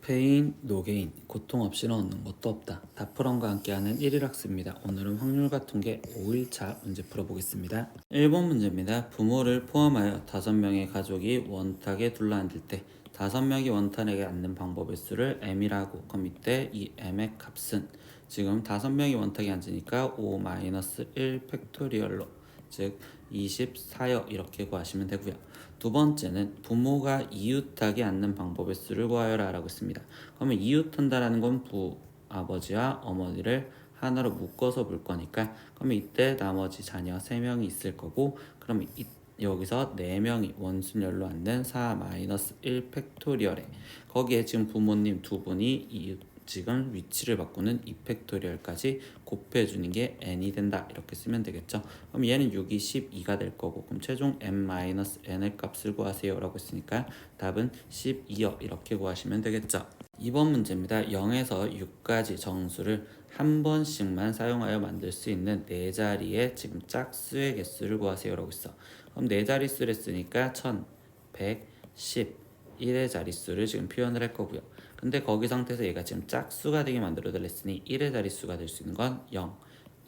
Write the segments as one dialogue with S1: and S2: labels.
S1: 페인, 노게인, 고통 없이는 얻는 것도 없다. 다프런과 함께하는 1일 학습입니다. 오늘은 확률과 통계 5일차 문제 풀어보겠습니다. 1번 문제입니다. 부모를 포함하여 5명의 가족이 원탁에 둘러앉을 때 5명이 원탁에 앉는 방법의 수를 m이라고. 그럼 이때 이 m의 값은 지금 5명이 원탁에 앉으니까 5-1 팩토리얼로, 즉 24여 이렇게 구하시면 되고요. 두 번째는 부모가 이웃하게 앉는 방법의 수를 구하여라 라고 했습니다. 그러면 이웃한다라는 건 아버지와 어머니를 하나로 묶어서 볼 거니까, 그러면 이때 나머지 자녀 3명이 있을 거고, 그러면 여기서 4명이 원순열로 앉는 4-1 팩토리얼에, 거기에 지금 부모님 두 분이 이웃 지금 위치를 바꾸는 2팩토리얼까지 곱해주는 게 n이 된다 이렇게 쓰면 되겠죠. 그럼 얘는 6이 12가 될 거고, 그럼 최종 n-n의 값을 구하세요 라고 했으니까 답은 12여 이렇게 구하시면 되겠죠. 2번 문제입니다. 0에서 6까지 정수를 한 번씩만 사용하여 만들 수 있는 4자리의 지금 짝수의 개수를 구하세요 라고 했어. 그럼 4자릿수를 했으니까 1111의 자릿수를 지금 표현을 할 거고요. 근데 거기 상태에서 얘가 지금 짝수가 되게 만들어 달랬으니 1의 자릿수가 될 수 있는 건 0,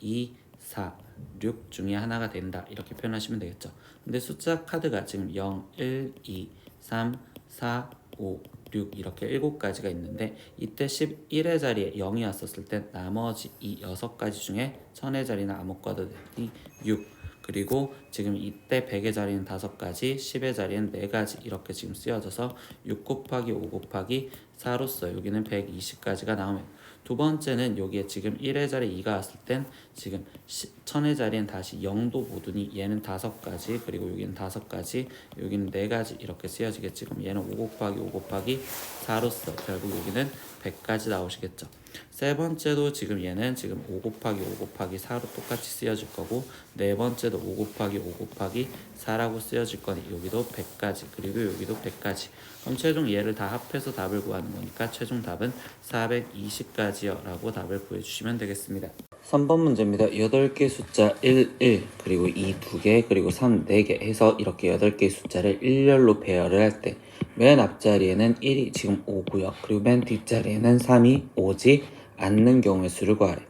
S1: 2, 4, 6 중에 하나가 된다 이렇게 표현하시면 되겠죠. 근데 숫자 카드가 지금 0, 1, 2, 3, 4, 5, 6 이렇게 7가지가 있는데, 이때 11의 자리에 0이 왔었을 때 나머지 이 6가지 중에 1000의 자리는 아무것도 되니 6, 그리고 지금 이때 100의 자리는 5가지, 10의 자리는 4가지 이렇게 지금 쓰여져서 6 곱하기 5 곱하기 4로서 여기는 120가지가 나오면, 두 번째는 여기에 지금 1의 자리 2가 왔을 땐 지금 1000의 자리는 다시 0도 못 오니 얘는 5가지, 그리고 여기는 5가지, 여기는 4가지 이렇게 쓰여지겠지. 그럼 얘는 5 곱하기 5 곱하기 4로서 결국 여기는 100까지 나오시겠죠. 세 번째도 지금 얘는 지금 5 곱하기 5 곱하기 4로 똑같이 쓰여질 거고, 네 번째도 5 곱하기 5 곱하기 4라고 쓰여질 거니 여기도 100까지, 그리고 여기도 100까지. 그럼 최종 얘를 다 합해서 답을 구하는 거니까 최종 답은 420까지요 라고 답을 구해주시면 되겠습니다. 3번 문제입니다. 8개 숫자 1, 1, 그리고 2, 2개, 그리고 3, 4개 해서 이렇게 8개의 숫자를 일렬로 배열을 할 때 맨 앞자리에는 1이 지금 5고요. 그리고 맨 뒷자리에는 3이 오지 않는 경우의 수를 구하래.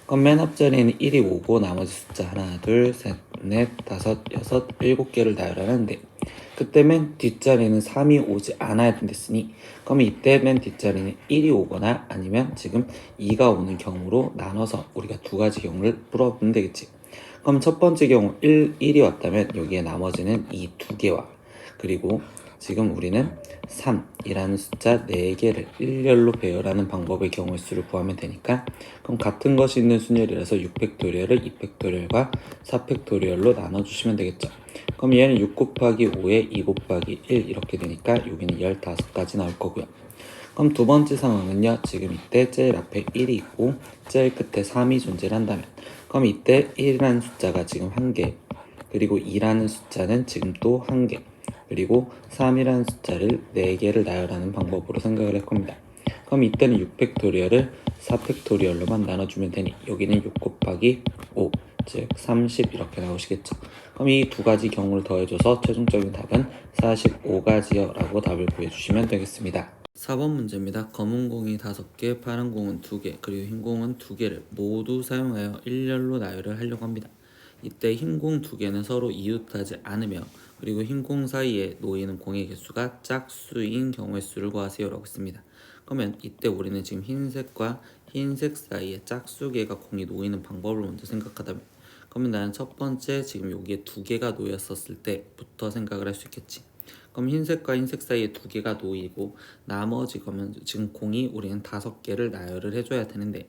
S1: 그럼 맨 앞자리에는 1이 5고 나머지 숫자 하나, 둘, 셋, 넷, 다섯, 여섯, 7개를 나열하는데, 그때 맨 뒷자리는 3이 오지 않아야 됐으니, 그럼 이때 맨 뒷자리는 1이 오거나 아니면 지금 2가 오는 경우로 나눠서 우리가 두 가지 경우를 풀어보면 되겠지. 그럼 첫 번째 경우 1이 왔다면 여기에 나머지는 이 2개와, 그리고 지금 우리는 3이라는 숫자 4개를 일렬로 배열하는 방법의 경우의 수를 구하면 되니까, 그럼 같은 것이 있는 순열이라서 6팩토리얼을 2팩토리얼과 4팩토리얼로 나눠주시면 되겠죠. 그럼 얘는 6 곱하기 5에 2 곱하기 1 이렇게 되니까 여기는 15가지 나올 거고요. 그럼 두 번째 상황은요, 지금 이때 제일 앞에 1이 있고 제일 끝에 3이 존재를 한다면, 그럼 이때 1이라는 숫자가 지금 1개, 그리고 2라는 숫자는 지금 또 1개, 그리고 3이라는 숫자를 4개를 나열하는 방법으로 생각을 할 겁니다. 그럼 이때는 6팩토리얼을 4팩토리얼로만 나눠주면 되니 여기는 6 곱하기 5, 즉 30 이렇게 나오시겠죠. 그럼 이 두 가지 경우를 더해줘서 최종적인 답은 45가지요 라고 답을 구해주시면 되겠습니다. 4번 문제입니다. 검은 공이 5개, 파란 공은 2개, 그리고 흰 공은 2개를 모두 사용하여 일렬로 나열을 하려고 합니다. 이때 흰 공 2개는 서로 이웃하지 않으며, 그리고 흰 공 사이에 놓이는 공의 개수가 짝수인 경우의 수를 구하세요 라고 했습니다. 그러면 이때 우리는 지금 흰색과 흰색 사이에 짝수개가 공이 놓이는 방법을 먼저 생각하다면, 그러면 나는 첫 번째 지금 여기에 2개가 놓였었을 때부터 생각을 할 수 있겠지. 그럼 흰색과 흰색 사이에 2개가 놓이고 나머지 그러면 지금 공이 우리는 5개를 나열을 해줘야 되는데,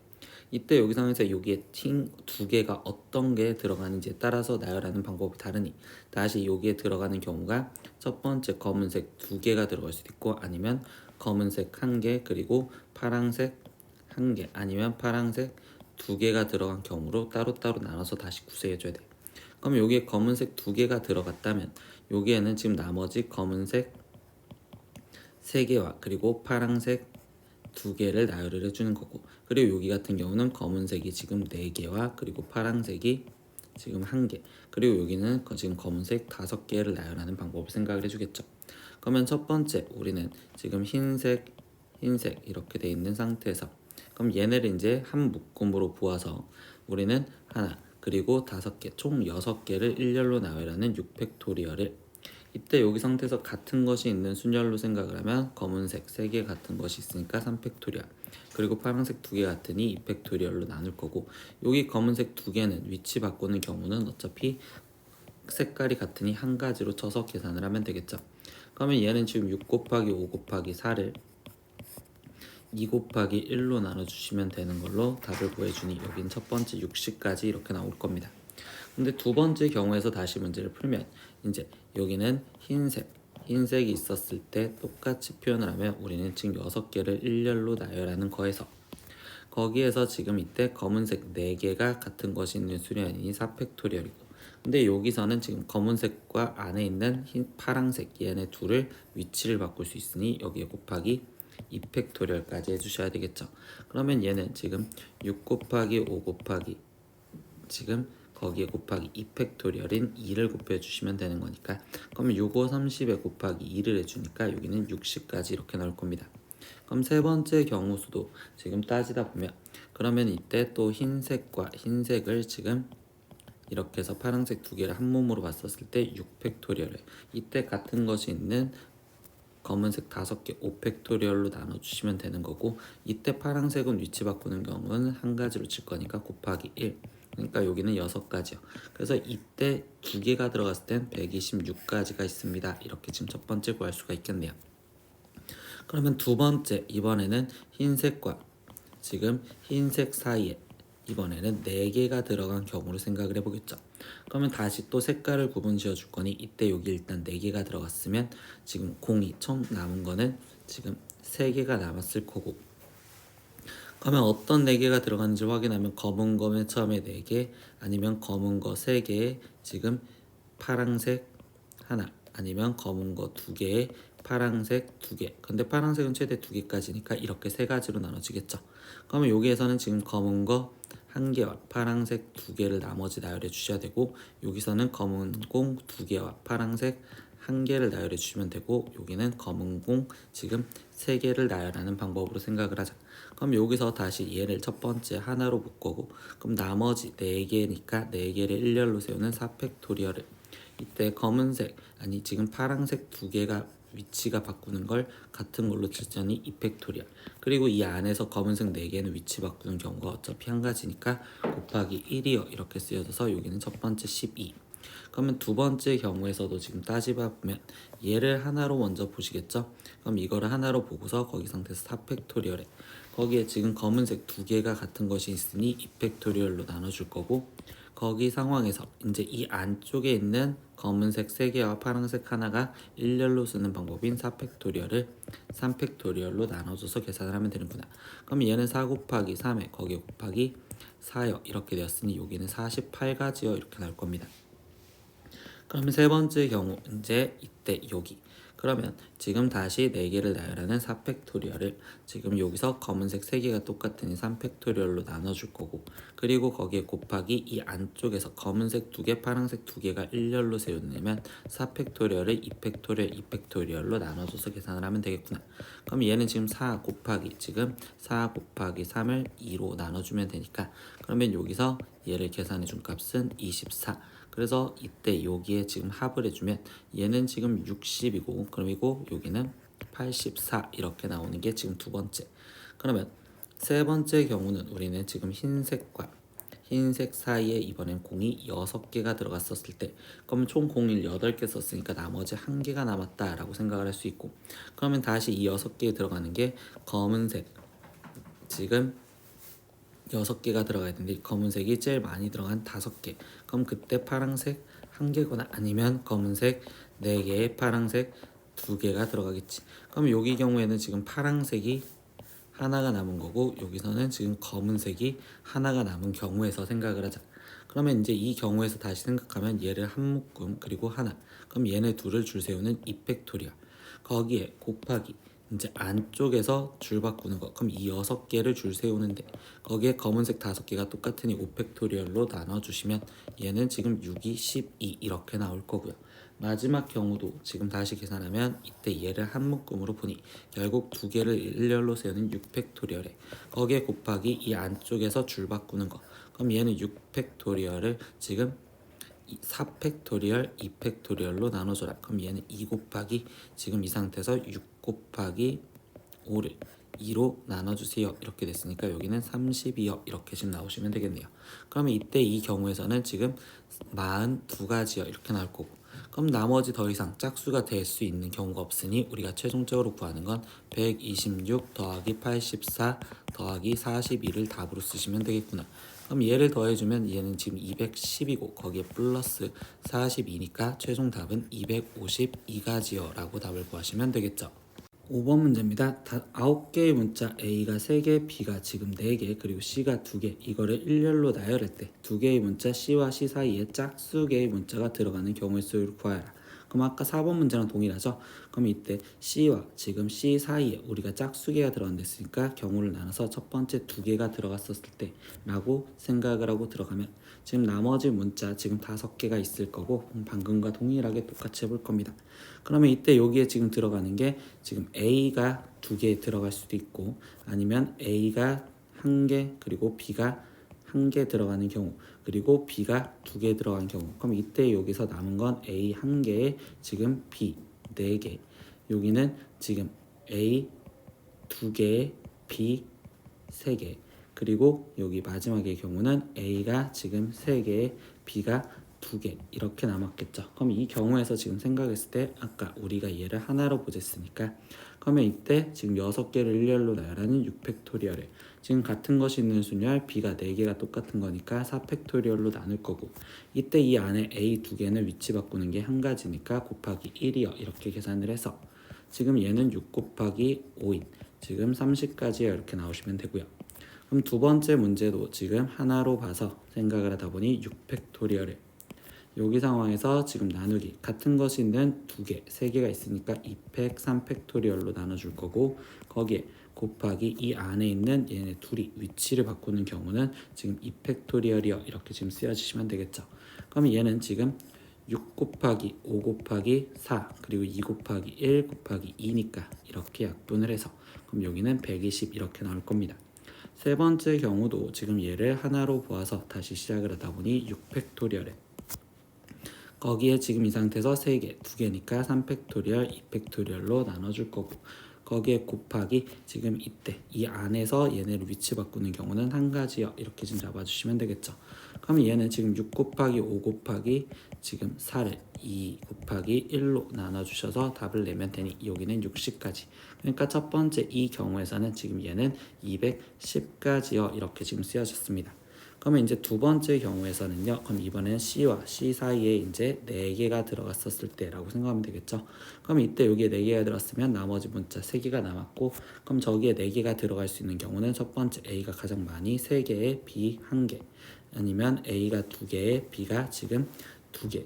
S1: 이때 여기 상황에서 여기에 흰 2개가 어떤 게 들어가는지에 따라서 나열하는 방법이 다르니, 다시 여기에 들어가는 경우가 첫 번째 검은색 2개가 들어갈 수도 있고, 아니면 검은색 1개, 그리고 파란색 1개, 아니면 파란색 2개가 들어간 경우로 따로따로 나눠서 다시 구색해줘야 돼. 그럼 여기에 검은색 2개가 들어갔다면 여기에는 지금 나머지 검은색 3개와 그리고 파란색 2개를 나열을 해주는 거고, 그리고 여기 같은 경우는 검은색이 지금 4개와 그리고 파란색이 지금 1개, 그리고 여기는 지금 검은색 5개를 나열하는 방법을 생각을 해주겠죠. 그러면 첫 번째 우리는 지금 흰색 흰색 이렇게 돼 있는 상태에서 그럼 얘네를 이제 한 묶음으로 보아서 우리는 하나 그리고 5개 총 6개를 일렬로 나열하는 6팩토리얼을 이때 여기 상태에서 같은 것이 있는 순열로 생각을 하면 검은색 3개 같은 것이 있으니까 3팩토리얼 그리고 파란색 2개 같으니 2팩토리얼로 나눌 거고 여기 검은색 2개는 위치 바꾸는 경우는 어차피 색깔이 같으니 한 가지로 쳐서 계산을 하면 되겠죠. 그러면 얘는 지금 6 곱하기 5 곱하기 4를 2 곱하기 1로 나눠주시면 되는 걸로 답을 구해주니 여긴 첫 번째 60까지 이렇게 나올 겁니다. 근데 두 번째 경우에서 다시 문제를 풀면 이제 여기는 흰색이 있었을 때 똑같이 표현을 하면 우리는 지금 6개를 일렬로 나열하는 거에서 거기에서 지금 이때 검은색 4개가 같은 것이 있는 수련이 4팩토리얼이고 근데 여기서는 지금 검은색과 안에 있는 파랑색 얘네 둘을 위치를 바꿀 수 있으니 여기에 곱하기 2팩토리얼까지 해주셔야 되겠죠. 그러면 얘는 지금 6 곱하기 5 곱하기 지금 거기에 곱하기 2팩토리얼인 2를 곱해주시면 되는 거니까 그러면 6, 5, 30에 곱하기 2를 해주니까 여기는 60까지 이렇게 나올 겁니다. 그럼 세 번째 경우 수도 지금 따지다 보면 그러면 이때 또 흰색과 흰색을 지금 이렇게 해서 파란색 2개를 한 몸으로 봤었을 때 6팩토리얼을 이때 같은 것이 있는 검은색 5개 5팩토리얼로 나눠주시면 되는 거고 이때 파란색은 위치 바꾸는 경우는 한 가지로 칠 거니까 곱하기 1 그러니까 여기는 6가지요. 그래서 이때 2개가 들어갔을 땐 126가지가 있습니다. 이렇게 지금 첫 번째 구할 수가 있겠네요. 그러면 두 번째 이번에는 흰색과 지금 흰색 사이에 이번에는 4개가 들어간 경우를 생각을 해보겠죠. 그러면 다시 또 색깔을 구분 지어 줄 거니 이때 여기 일단 4개가 들어갔으면 지금 공이 총 남은 거는 지금 3개가 남았을 거고 그러면 어떤 4개가 들어갔는지 확인하면 검은 거 맨 처음에 4개 아니면 검은 거 3개에 지금 파랑색 하나 아니면 검은 거 2개에 파랑색 2개 근데 파랑색은 최대 2개까지니까 이렇게 3가지로 나눠지겠죠. 그러면 여기에서는 지금 검은 거 1개와 파랑색 2개를 나머지 나열해 주셔야 되고 여기서는 검은 공 2개와 파랑색 1개를 나열해 주시면 되고 여기는 검은 공 지금 3개를 나열하는 방법으로 생각을 하자. 그럼 여기서 다시 얘를 첫 번째 하나로 묶고 그럼 나머지 4개니까 4개를 일렬로 세우는 4팩토리얼을 이때 검은색 아니 지금 파란색 2개가 위치가 바꾸는 걸 같은 걸로 칠전이 2팩토리얼 그리고 이 안에서 검은색 4개는 위치 바꾸는 경우가 어차피 한 가지니까 곱하기 1이요 이렇게 쓰여져서 여기는 첫 번째 12 그러면 두 번째 경우에서도 지금 따지다 보면 얘를 하나로 먼저 보시겠죠. 그럼 이거를 하나로 보고서 거기 상태에서 4팩토리얼에 거기에 지금 검은색 2개가 같은 것이 있으니 2팩토리얼로 나눠줄 거고 거기 상황에서 이제 이 안쪽에 있는 검은색 3개와 파란색 하나가 일렬로 쓰는 방법인 4팩토리얼을 3팩토리얼로 나눠줘서 계산을 하면 되는구나. 그럼 얘는 4 곱하기 3에 거기에 곱하기 4요 이렇게 되었으니 여기는 48가지요 이렇게 나올 겁니다. 그러면 세 번째 경우 이제 이때 여기 그러면 지금 다시 4개를 나열하는 4팩토리얼을 지금 여기서 검은색 3개가 똑같으니 3팩토리얼로 나눠줄 거고 그리고 거기에 곱하기 이 안쪽에서 검은색 2개 파란색 2개가 일렬로 세우려면 4팩토리얼을 2팩토리얼 2팩토리얼로 나눠줘서 계산을 하면 되겠구나. 그럼 얘는 지금 4 곱하기 지금 4 곱하기 3을 2로 나눠주면 되니까 그러면 여기서 얘를 계산해 준 값은 24 그래서 이때 여기에 지금 합을 해주면 얘는 지금 60이고 그리고 여기는 84 이렇게 나오는 게 지금 두 번째. 그러면 세 번째 경우는 우리는 지금 흰색과 흰색 사이에 이번엔 공이 6개가 들어갔었을 때 그러면 총 공을 8개 썼으니까 나머지 1개가 남았다 라고 생각을 할 수 있고 그러면 다시 이 6개에 들어가는 게 검은색 지금 6개가 들어가야 되는데 검은색이 제일 많이 들어간 5개 그럼 그때 파란색 1개거나 아니면 검은색 4개에 파란색 2개가 들어가겠지. 그럼 여기 경우에는 지금 파란색이 하나가 남은 거고 여기서는 지금 검은색이 하나가 남은 경우에서 생각을 하자. 그러면 이제 이 경우에서 다시 생각하면 얘를 한 묶음 그리고 하나 그럼 얘네 둘을 줄 세우는 2팩토리얼 거기에 곱하기 이제 안쪽에서 줄 바꾸는 거 그럼 이 6개를 줄 세우는데 거기에 검은색 5개가 똑같으니 5팩토리얼로 나눠주시면 얘는 지금 6이 12 이렇게 나올 거고요. 마지막 경우도 지금 다시 계산하면 이때 얘를 한 묶음으로 보니 결국 두 개를 일렬로 세우는 6팩토리얼에 거기에 곱하기 이 안쪽에서 줄 바꾸는 거. 그럼 얘는 6팩토리얼을 지금 4팩토리얼, 2팩토리얼로 나눠줘라. 그럼 얘는 2 곱하기 지금 이 상태에서 6 곱하기 5를 2로 나눠주세요. 이렇게 됐으니까 여기는 32요. 이렇게 지금 나오시면 되겠네요. 그러면 이때 이 경우에서는 지금 42가지요. 이렇게 나올 거고. 그럼 나머지 더 이상 짝수가 될 수 있는 경우가 없으니 우리가 최종적으로 구하는 건 126 더하기 84 더하기 42를 답으로 쓰시면 되겠구나. 그럼 얘를 더해주면 얘는 지금 210이고 거기에 플러스 42니까 최종 답은 252가지요 라고 답을 구하시면 되겠죠. 5번 문제입니다. 9개의 문자 A가 3개, B가 지금 4개, 그리고 C가 2개. 이거를 일렬로 나열할 때 2개의 문자 C와 C 사이에 짝수개의 문자가 들어가는 경우의 수를 구하여라. 그럼 아까 4번 문제랑 동일하죠? 그럼 이때 C와 지금 C 사이에 우리가 짝수개가 들어간댔으니까 경우를 나눠서 첫 번째 2개가 들어갔었을 때 라고 생각을 하고 들어가면 지금 나머지 문자 지금 5개가 있을 거고 방금과 동일하게 똑같이 해볼 겁니다. 그러면 이때 여기에 지금 들어가는 게 지금 A가 2개 들어갈 수도 있고 아니면 A가 1개 그리고 B가 1개 들어가는 경우 그리고 B가 2개 들어간 경우 그럼 이때 여기서 남은 건 A 1개에 지금 B 4개 여기는 지금 A 2개에 B 3개 그리고 여기 마지막의 경우는 A가 지금 3개에 B가 2개 이렇게 남았겠죠. 그럼 이 경우에서 지금 생각했을 때 아까 우리가 얘를 하나로 보냈으니까 그러면 이때 지금 6개를 일렬로 나열하는 6팩토리얼에 지금 같은 것이 있는 순열 B가 4개가 똑같은 거니까 4팩토리얼로 나눌 거고 이때 이 안에 A 2개는 위치 바꾸는 게 한 가지니까 곱하기 1이요 이렇게 계산을 해서 지금 얘는 6 곱하기 5인 지금 30까지 이렇게 나오시면 되고요. 그럼 두 번째 문제도 지금 하나로 봐서 생각을 하다 보니 6팩토리얼에 여기 상황에서 지금 나누기 같은 것이 있는 2개, 3개가 있으니까 2팩, 3팩토리얼로 나눠줄 거고 거기에 곱하기 이 안에 있는 얘네 둘이 위치를 바꾸는 경우는 지금 2팩토리얼이요 이렇게 지금 쓰여주시면 되겠죠. 그럼 얘는 지금 6 곱하기 5 곱하기 4 그리고 2 곱하기 1 곱하기 2니까 이렇게 약분을 해서 그럼 여기는 120 이렇게 나올 겁니다. 세 번째 경우도 지금 얘를 하나로 보아서 다시 시작을 하다 보니 6팩토리얼에 거기에 지금 이 상태에서 3개, 2개니까 3팩토리얼, 2팩토리얼로 나눠줄 거고 거기에 곱하기 지금 이때 이 안에서 얘네를 위치 바꾸는 경우는 한 가지요 이렇게 좀 잡아주시면 되겠죠. 그럼 얘는 지금 6 곱하기 5 곱하기 지금 4를 2 곱하기 1로 나눠주셔서 답을 내면 되니 여기는 60까지 그러니까 첫 번째 이 경우에서는 지금 얘는 210까지요 이렇게 지금 쓰여졌습니다. 그러면 이제 두 번째 경우에서는요. 그럼 이번에는 C와 C 사이에 이제 4개가 들어갔었을 때라고 생각하면 되겠죠. 그럼 이때 여기에 4개가 들어갔으면 나머지 문자 3개가 남았고 그럼 저기에 4개가 들어갈 수 있는 경우는 첫 번째 A가 가장 많이 3개에 B 1개 아니면 A가 2개에 B가 지금 2개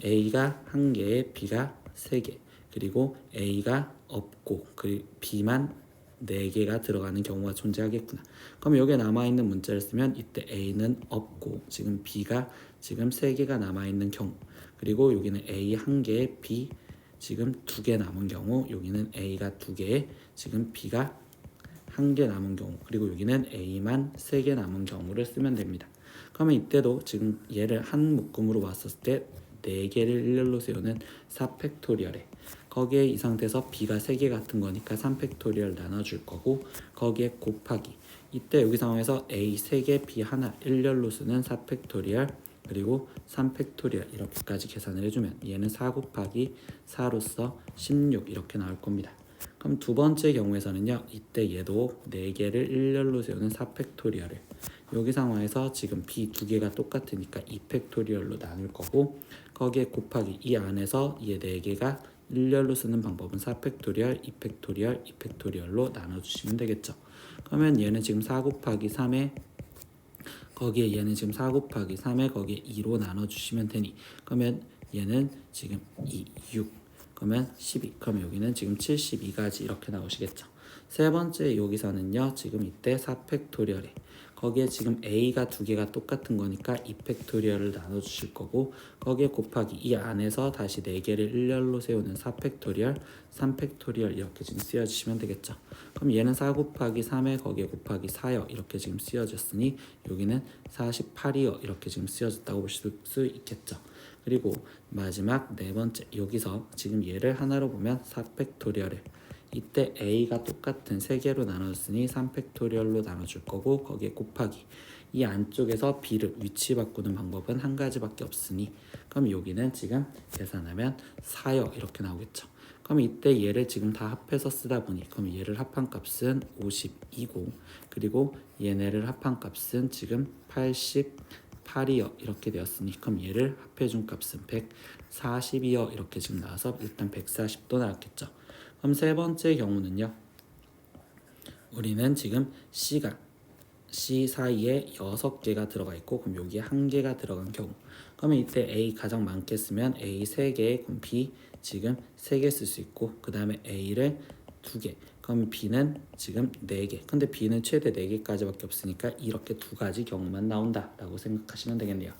S1: A가 1개에 B가 3개 그리고 A가 없고 그리고 B만 4개가 들어가는 경우가 존재하겠구나. 그럼 여기에 남아있는 문자를 쓰면 이때 A는 없고 지금 B가 지금 3개가 남아있는 경우 그리고 여기는 A 1개에 B 지금 2개 남은 경우 여기는 A가 2개에 지금 B가 1개 남은 경우 그리고 여기는 A만 3개 남은 경우를 쓰면 됩니다. 그러면 이때도 지금 얘를 한 묶음으로 봤을 때 4개를 일렬로 세우는 4팩토리얼에 거기에 이 상태에서 B가 3개 같은 거니까 3팩토리얼 나눠줄 거고 거기에 곱하기 이때 여기 상황에서 A 3개 B 하나 일렬로 쓰는 4팩토리얼 그리고 3팩토리얼 이렇게까지 계산을 해주면 얘는 4 곱하기 4로서 16 이렇게 나올 겁니다. 그럼 두 번째 경우에서는요 이때 얘도 4개를 일렬로 세우는 4팩토리얼을 여기 상황에서 지금 B 2개가 똑같으니까 2팩토리얼로 나눌 거고 거기에 곱하기 이 안에서 얘 4개가 일렬로 쓰는 방법은 4팩토리얼, 2팩토리얼, 2팩토리얼로 나눠주시면 되겠죠. 그러면 얘는 지금 4 곱하기 3에 거기에 얘는 지금 4 곱하기 3에 거기에 2로 나눠주시면 되니 그러면 얘는 지금 2, 6 그러면 12 그러면 여기는 지금 72가지 이렇게 나오시겠죠. 세 번째 여기서는요 지금 이때 4팩토리얼에 거기에 지금 a가 두 개가 똑같은 거니까 2팩토리얼을 나눠주실 거고 거기에 곱하기 이 안에서 다시 4개를 일렬로 세우는 4팩토리얼, 3팩토리얼 이렇게 지금 쓰여주시면 되겠죠. 그럼 얘는 4 곱하기 3에 거기에 곱하기 4요 이렇게 지금 쓰여졌으니 여기는 48이요 이렇게 지금 쓰여졌다고 보실 수 있겠죠. 그리고 마지막 네 번째 여기서 지금 얘를 하나로 보면 4팩토리얼을 이때 a가 똑같은 3개로 나눴으니 3팩토리얼로 나눠줄 거고 거기에 곱하기 이 안쪽에서 b를 위치 바꾸는 방법은 한 가지밖에 없으니 그럼 여기는 지금 계산하면 4요 이렇게 나오겠죠. 그럼 이때 얘를 지금 다 합해서 쓰다 보니 그럼 얘를 합한 값은 52고 그리고 얘네를 합한 값은 지금 88이요 이렇게 되었으니 그럼 얘를 합해준 값은 140이요 이렇게 지금 나와서 일단 140도 나왔겠죠. 그럼 세 번째 경우는요. 우리는 지금 C가 C 사이에 6개가 들어가 있고 그럼 여기에 1개가 들어간 경우 그러면 이때 A 가장 많게 쓰면 A 3개 그럼 B 지금 3개 쓸 수 있고 그 다음에 A를 2개 그럼 B는 지금 4개 근데 B는 최대 4개까지 밖에 없으니까 이렇게 두 가지 경우만 나온다 라고 생각하시면 되겠네요.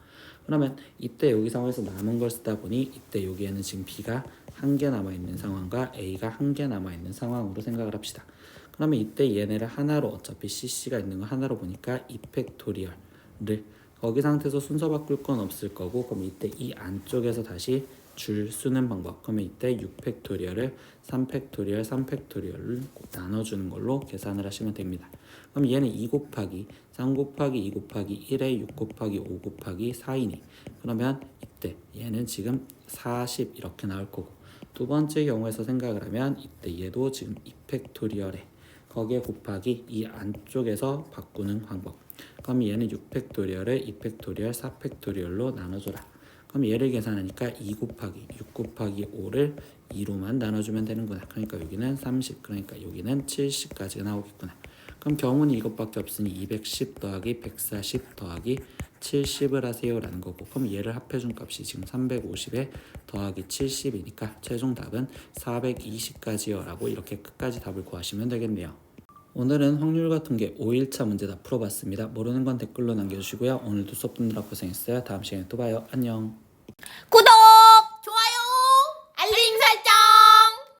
S1: 그러면 이때 여기 상황에서 남은 걸 쓰다 보니 이때 여기에는 지금 B가 1개 남아있는 상황과 A가 1개 남아있는 상황으로 생각을 합시다. 그러면 이때 얘네를 하나로 어차피 CC가 있는 거 하나로 보니까 2팩토리얼을 거기 상태에서 순서 바꿀 건 없을 거고 그럼 이때 이 안쪽에서 다시 줄 쓰는 방법 그러면 이때 6팩토리얼을 3팩토리얼 3팩토리얼을 나눠주는 걸로 계산을 하시면 됩니다. 그럼 얘는 2 곱하기 3 곱하기 2 곱하기 1에 6 곱하기 5 곱하기 4이니 그러면 이때 얘는 지금 40 이렇게 나올 거고 두 번째 경우에서 생각을 하면 이때 얘도 지금 2팩토리얼에 거기에 곱하기 이 안쪽에서 바꾸는 방법 그럼 얘는 6팩토리얼을 2팩토리얼 4팩토리얼로 나눠줘라. 그럼 얘를 계산하니까 2 곱하기 6 곱하기 5를 2로만 나눠주면 되는구나. 그러니까 여기는 30 그러니까 여기는 70까지가 나오겠구나. 그럼 경우는 이것밖에 없으니 210 더하기 140 더하기 70을 하세요 라는 거고 그럼 얘를 합해준 값이 지금 350에 더하기 70이니까 최종 답은 420까지요 라고 이렇게 끝까지 답을 구하시면 되겠네요. 오늘은 확률과 통계 5일차 문제 다 풀어봤습니다. 모르는 건 댓글로 남겨주시고요. 오늘도 수업 듣느라 고생했어요. 다음 시간에 또 봐요. 안녕.
S2: 구독!